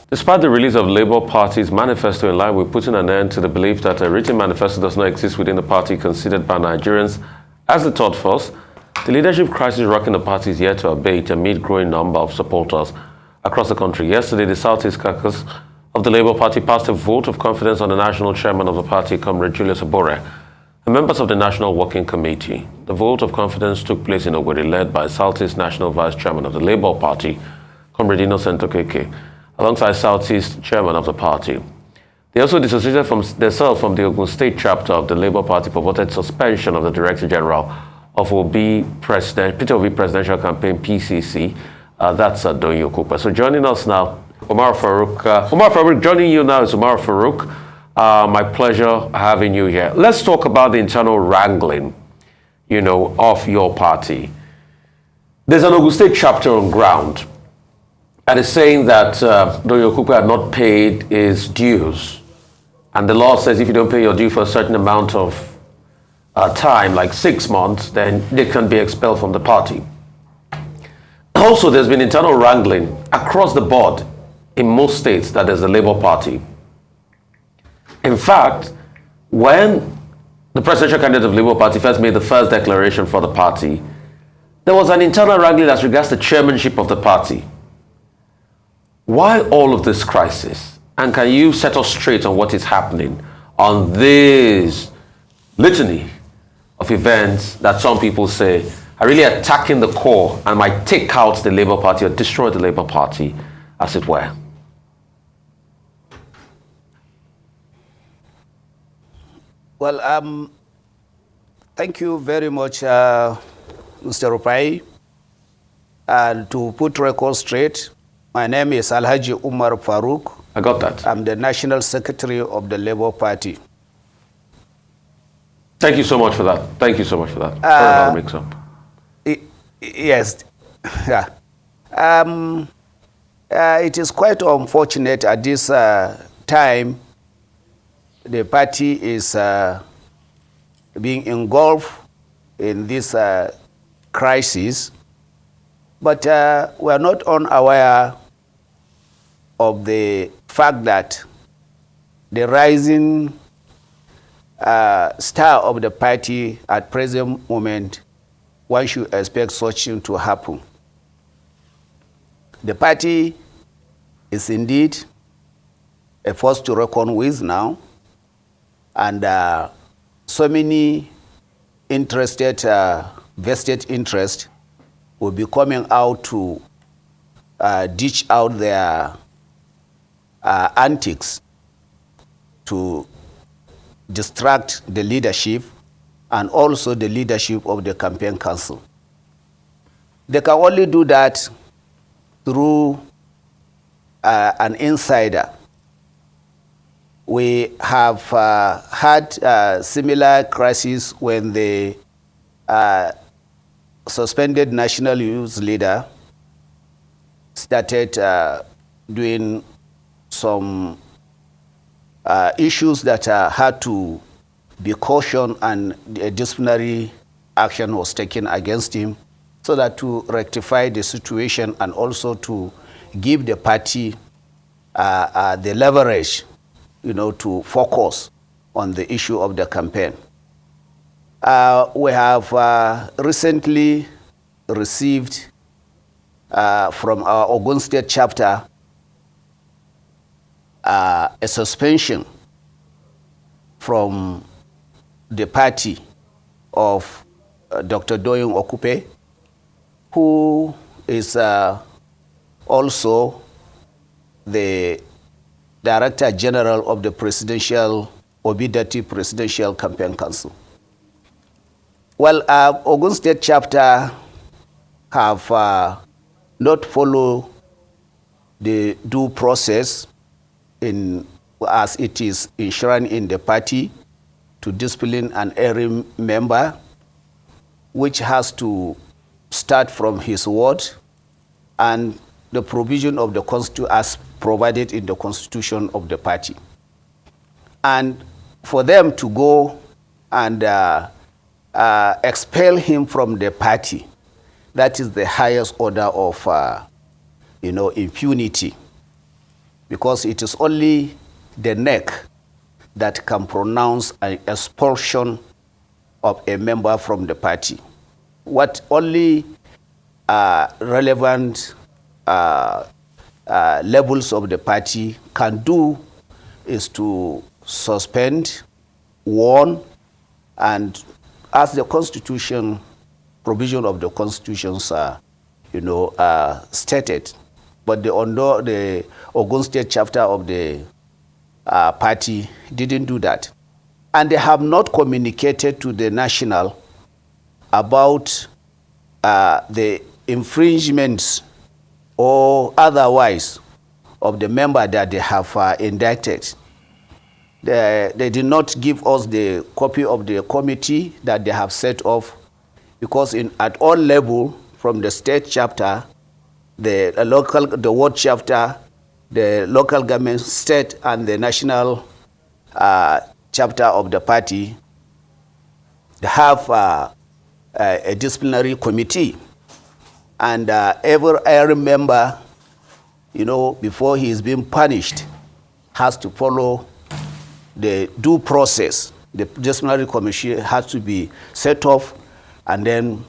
Despite the release of Labour Party's manifesto in line with putting an end to the belief that a written manifesto does not exist within the party considered by Nigerians as the third force, the leadership crisis rocking the party is yet to abate amid growing number of supporters across the country. Yesterday, the Southeast Caucus of the Labour Party passed a vote of confidence on the national chairman of the party, Comrade Julius Obore, and members of the National Working Committee. The vote of confidence took place in Ogun, led by Southeast National Vice Chairman of the Labour Party, Comrade Innocent Okeke, alongside Southeast Chairman of the party. They also dissociated themselves from the Ogun State chapter of the Labour Party purported suspension of the Director General of Peter Obi Presidential Campaign, PCC, that's Doyin Okupe. So joining us now, Omar Farouk, joining you now is Omar Farouk. My pleasure having you here. Let's talk about the internal wrangling, of your party. There's an Ogun State chapter on ground, and it's saying that Doyin Okupe had not paid his dues. And the law says if you don't pay your due for a certain amount of time, like 6 months, then they can be expelled from the party. Also, there's been internal wrangling across the board in most states that there's a Labour Party. In fact, when the presidential candidate of the Labour Party first made the first declaration for the party, there was an internal wrangling as regards the chairmanship of the party. Why all of this crisis? And can you set us straight on what is happening on this litany of events that some people say are really attacking the core and might take out the Labour Party or destroy the Labour Party, as it were? Well, thank you very much, Mr. Rupai. And to put records straight, my name is Alhaji Umar Farouk. I got that. I'm the National Secretary of the Labour Party. Thank you so much for that. Thank you so much for that. Sorry about the mix-up. Yes. Yeah. It is quite unfortunate at this time the party is being engulfed in this crisis, but we are not unaware of the fact that the rising star of the party at present moment, one should expect such thing to happen. The party is indeed a force to reckon with now, and so many interested, vested interest will be coming out to dish out their antics to distract the leadership and also the leadership of the campaign council. They can only do that through an insider. We have had similar crises when the suspended national youth leader started doing some issues that had to be cautioned, and a disciplinary action was taken against him so that to rectify the situation and also to give the party the leverage, to focus on the issue of the campaign. We have recently received from our Ogun State chapter a suspension from the party of Dr. Doyin Okupe, who is also the Director General of the Obidati Presidential Campaign Council. Well, Ogun State chapter have not followed the due process as it is enshrined in the party to discipline an erring member, which has to start from his word and the provision of the Constitution as provided in the Constitution of the party. And for them to go and expel him from the party, that is the highest order of impunity. because it is only the neck that can pronounce an expulsion of a member from the party. What only relevant levels of the party can do is to suspend, warn, and as the Constitution, provision of the Constitutions stated. But the Ogun State chapter of the party didn't do that. And they have not communicated to the national about the infringements or otherwise of the member that they have indicted. They did not give us the copy of the committee that they have set off, because at all level, from the state chapter, the ward chapter, the local government, state, and the national chapter of the party, they have a disciplinary committee. And every member, before he is being punished, has to follow the due process. The disciplinary commission has to be set off, and then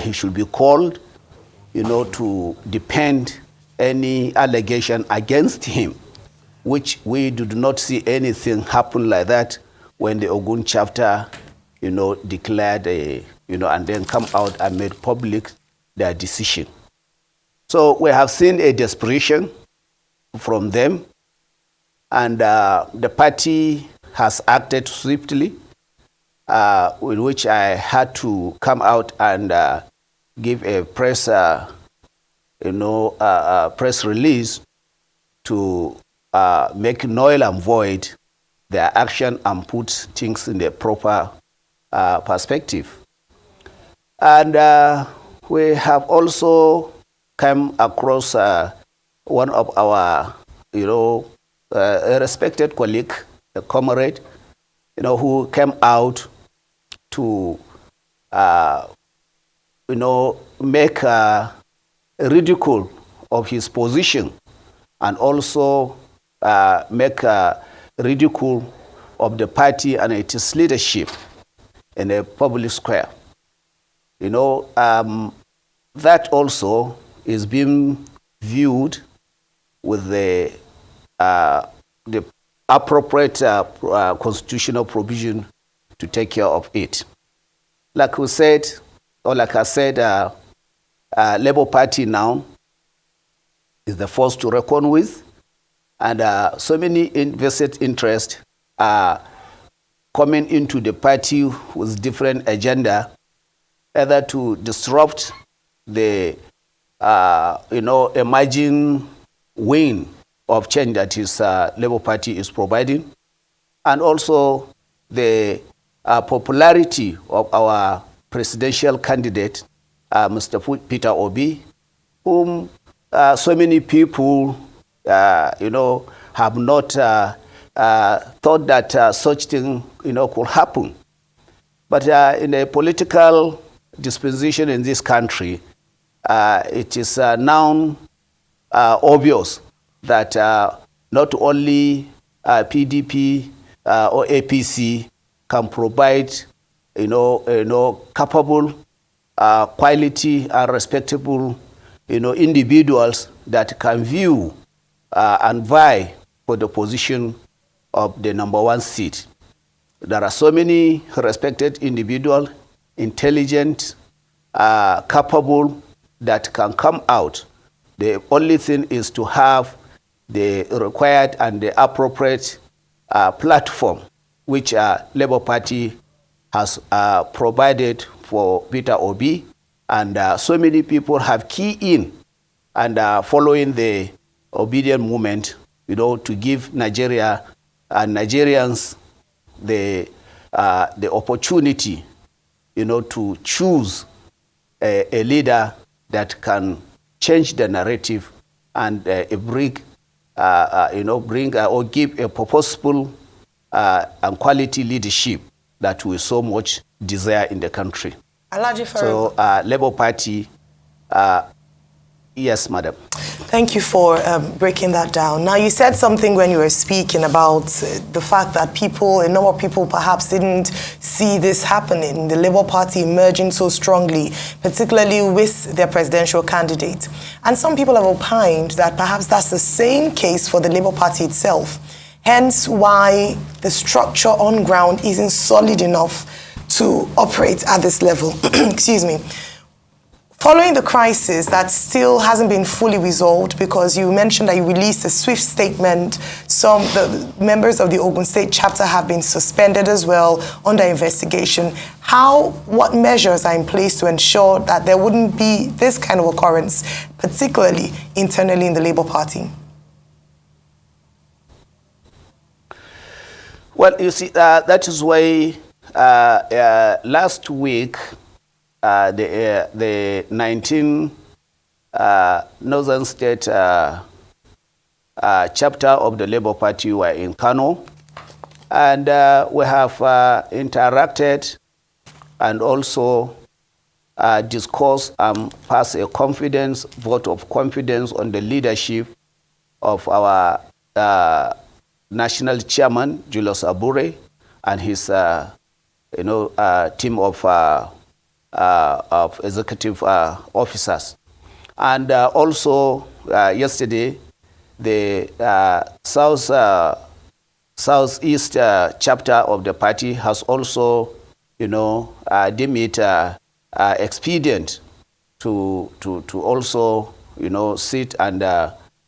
he should be called, to defend any allegation against him, which we do not see anything happen like that when the Ogun chapter, declared and then come out and made public their decision. So we have seen a desperation from them, and the party has acted swiftly, in which I had to come out and give a press, press release to make null and void their action and put things in the proper perspective. And we have also come across one of our, a respected colleague, a comrade, who came out to, make a ridicule of his position, and also make a ridicule of the party and its leadership in a public square. That also is being viewed with the appropriate constitutional provision to take care of it. Like I said, Labour Party now is the force to reckon with, and so many invested interests are coming into the party with different agenda, either to disrupt the emerging wing of change that his Labour Party is providing, and also the popularity of our presidential candidate, Mr. Peter Obi, whom so many people, have not thought that such thing, could happen. But in a political dispensation in this country, it is now obvious that not only PDP or APC can provide, capable, quality, and respectable, individuals that can view and vie for the position of the #1 seat. There are so many respected individuals, intelligent, capable, that can come out. The only thing is to have the required and the appropriate platform, which Labour Party has provided for Peter Obi, and so many people have keyed in and following the obedient movement, to give Nigeria and Nigerians the opportunity, to choose a leader that can change the narrative and bring or give a purposeful and quality leadership that we so much desire in the country. So Labour Party Yes, madam. Thank you for breaking that down. Now, you said something when you were speaking about the fact that a number of people perhaps didn't see this happening, the Labour Party emerging so strongly, particularly with their presidential candidate. And some people have opined that perhaps that's the same case for the Labour Party itself, hence why the structure on ground isn't solid enough to operate at this level. Excuse me. Following the crisis that still hasn't been fully resolved, because you mentioned that you released a swift statement, the members of the Ogun State chapter have been suspended as well under investigation. What measures are in place to ensure that there wouldn't be this kind of occurrence, particularly internally in the Labour Party? Well, you see, that is why last week, the 19 Northern State chapter of the Labour Party were in Kano, and we have interacted and also discussed and passed a vote of confidence on the leadership of our national chairman, Julius Abure, and his team of executive officers. And also yesterday, the Southeast chapter of the party has also, deemed it expedient to also, sit and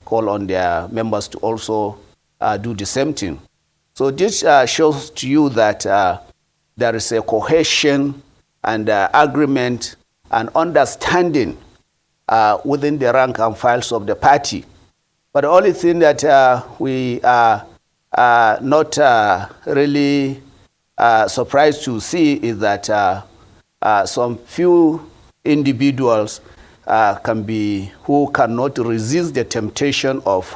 call on their members to also do the same thing. So this shows to you that there is a cohesion and agreement and understanding within the rank and files of the party. But the only thing that we are not really surprised to see is that some few individuals who cannot resist the temptation of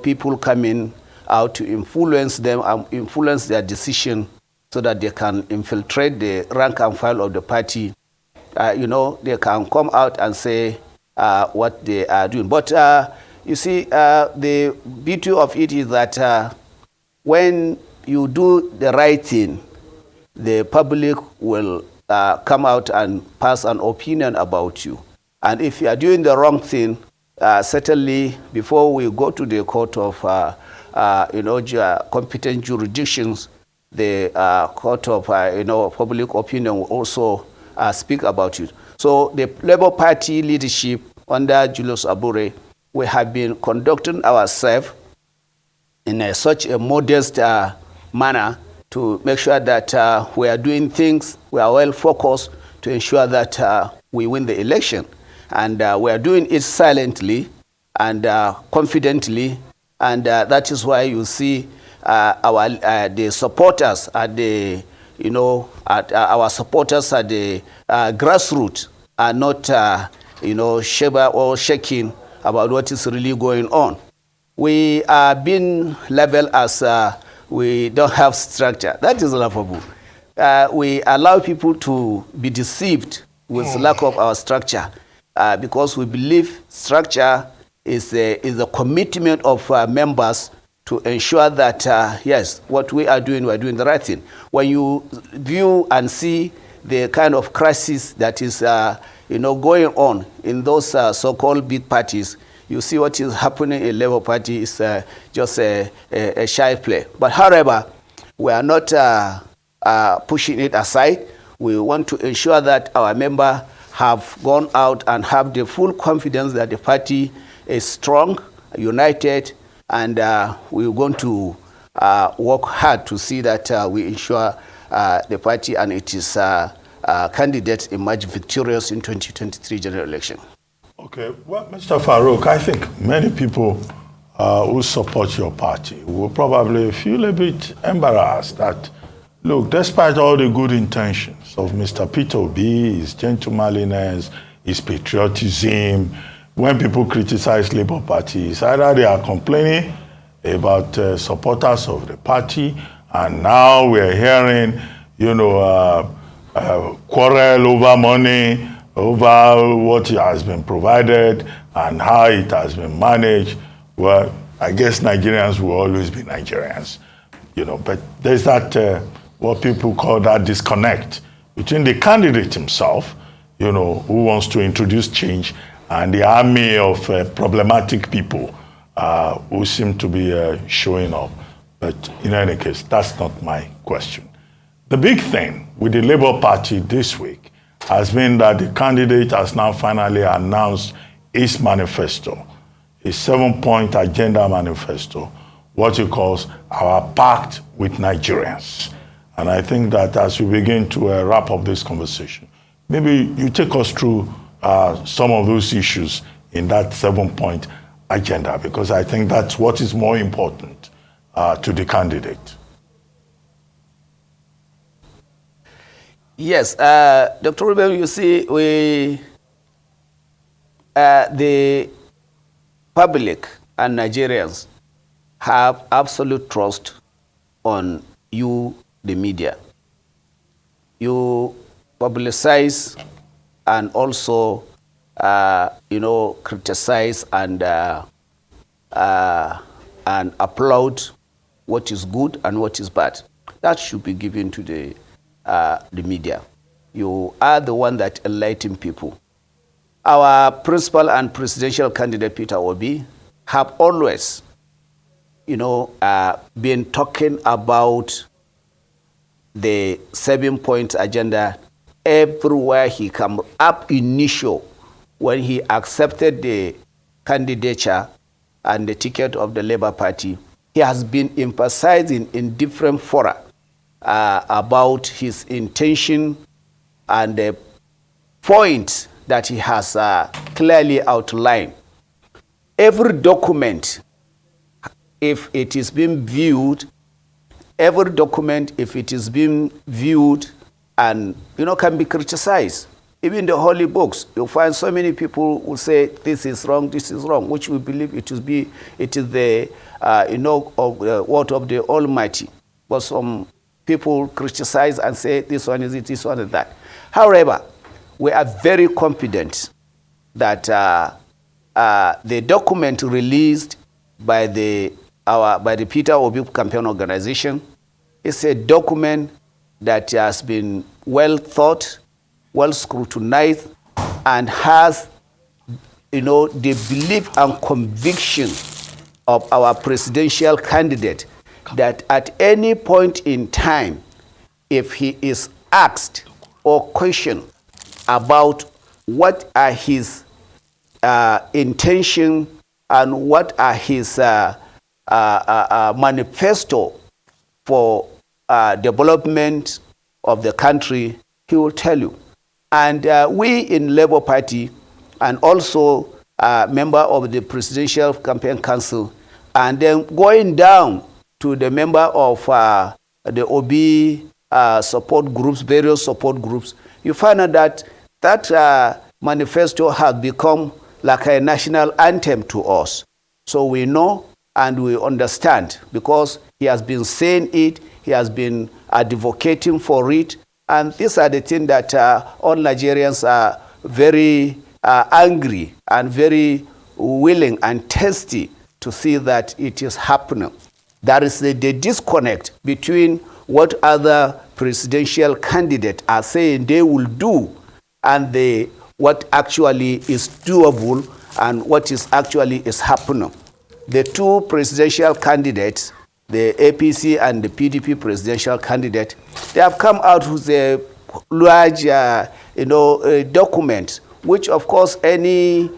people coming out to influence them and influence their decision, so that they can infiltrate the rank and file of the party. They can come out and say what they are doing. But you see, the beauty of it is that when you do the right thing, the public will come out and pass an opinion about you. And if you are doing the wrong thing, certainly before we go to the court of competent jurisdictions, the court of public opinion will also speak about it. So the Labour Party leadership under Julius Abure, we have been conducting ourselves in such a modest manner to make sure that we are doing things, we are well focused to ensure that we win the election. And we are doing it silently and confidently, and that is why you see the supporters at the our supporters at the grassroots are not shiver or shaking about what is really going on. We are being labeled as we don't have structure. That is laughable. We allow people to be deceived with lack of our structure because we believe structure is a commitment of members to ensure that, yes, what we are doing the right thing. When you view and see the kind of crisis that is going on in those so-called big parties, you see what is happening in Labour Party is just a shy play. But however, we are not pushing it aside. We want to ensure that our members have gone out and have the full confidence that the party is strong, united, and we're going to work hard to see that we ensure the party and its candidates emerge victorious in 2023 general election. Okay, well, Mr. Farouk, I think many people who support your party will probably feel a bit embarrassed that, look, despite all the good intentions of Mr. Peter Obi, his gentlemanliness, his patriotism, when people criticize Labour Party, either they are complaining about supporters of the party, and now we're hearing, quarrel over money, over what has been provided and how it has been managed, well, I guess Nigerians will always be Nigerians, but there's that, what people call that disconnect between the candidate himself, who wants to introduce change, and the army of problematic people who seem to be showing up. But in any case, that's not my question. The big thing with the Labour Party this week has been that the candidate has now finally announced his manifesto, his 7-point agenda manifesto, what he calls our pact with Nigerians. And I think that as we begin to wrap up this conversation, maybe you take us through some of those issues in that 7-point agenda, because I think that's what is more important to the candidate. Yes, Dr. Ruben, you see, the public and Nigerians have absolute trust on you, the media. You publicize and also, criticize and applaud what is good and what is bad. That should be given to the media. You are the one that enlighten people. Our principal and presidential candidate, Peter Obi, have always, been talking about the 7-point agenda everywhere he come up initial when he accepted the candidature and the ticket of the Labour Party. He has been emphasizing in different fora about his intention and the point that he has clearly outlined. Every document, if it is being viewed, and can be criticized. Even the holy books, you'll find so many people will say this is wrong, which we believe it is the word of the Almighty. But some people criticize and say this one is it, this one is that. However, we are very confident that the document released by the Peter Obi campaign organization is a document that has been well thought, well scrutinized, and has, the belief and conviction of our presidential candidate that at any point in time, if he is asked or questioned about what are his intention and what are his manifesto for development of the country, he will tell you. And we in Labour Party, and also member of the Presidential Campaign Council, and then going down to the member of the OB support groups, various support groups, you find out that manifesto has become like a national anthem to us. So we know and we understand, because he has been saying it, he has been advocating for it, and these are the things that all Nigerians are very angry and very willing and thirsty to see that it is happening. There is the disconnect between what other presidential candidates are saying they will do and what actually is doable and what is actually is happening. The two presidential candidates, the APC and the PDP presidential candidate, they have come out with a large, document, which of course any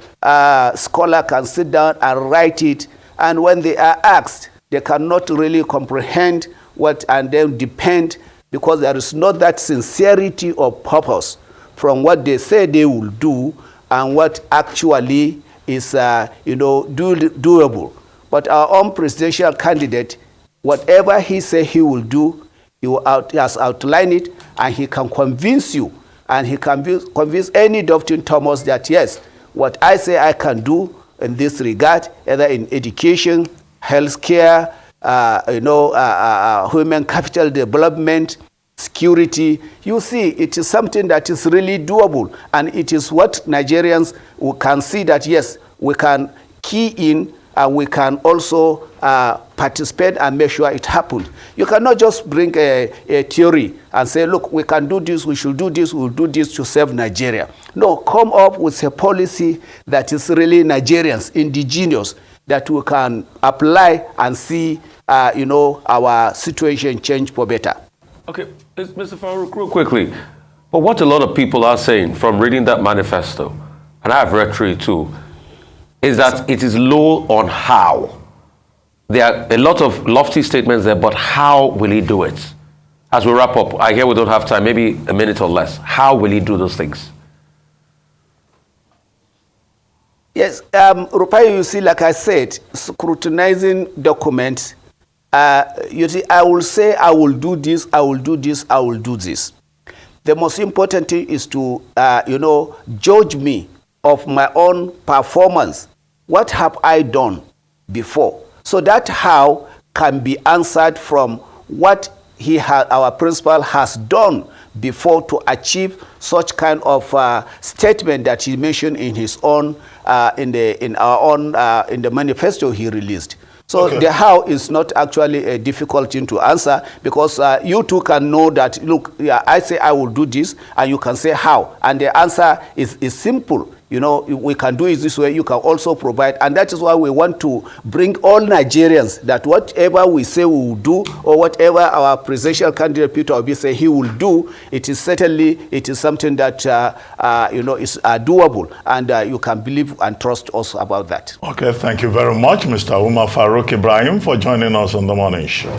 scholar can sit down and write it, and when they are asked, they cannot really comprehend what, and then depend, because there is not that sincerity of purpose from what they say they will do and what actually is, doable. But our own presidential candidate, whatever he say he will do, he has outlined it, and he can convince you, and he can convince any doubting Thomas that yes, what I say I can do in this regard, either in education, healthcare, human capital development, security. You see, it is something that is really doable, and it is what Nigerians who can see that, yes, we can key in and we can also participate and make sure it happens. You cannot just bring a theory and say, look, we can do this, we should do this, we'll do this to save Nigeria. No, come up with a policy that is really Nigerians, indigenous, that we can apply and see, our situation change for better. Okay, Mr. Farouk, real quickly, but what a lot of people are saying from reading that manifesto, and I've read through it too, is that it is low on how. There are a lot of lofty statements there, but how will he do it? As we wrap up, I hear we don't have time, maybe a minute or less. How will he do those things? Yes, Rupai, you see, like I said, scrutinizing documents, you see, I will say, I will do this, I will do this, I will do this. The most important thing is to, judge me of my own performance. What have I done before? So that how can be answered from what our principal has done before to achieve such kind of statement that he mentioned in his own in the manifesto he released. So okay. The how is not actually a difficult thing to answer, because you too can know that, look, I say I will do this, and you can say how. And the answer is simple. We can do it this way, you can also provide. And that is why we want to bring all Nigerians, that whatever we say we will do, or whatever our presidential candidate Peter Obi say he will do, it is something that, is doable. And you can believe and trust us about that. Okay, thank you very much, Mr. Umar Farouk Ibrahim, for joining us on the morning show.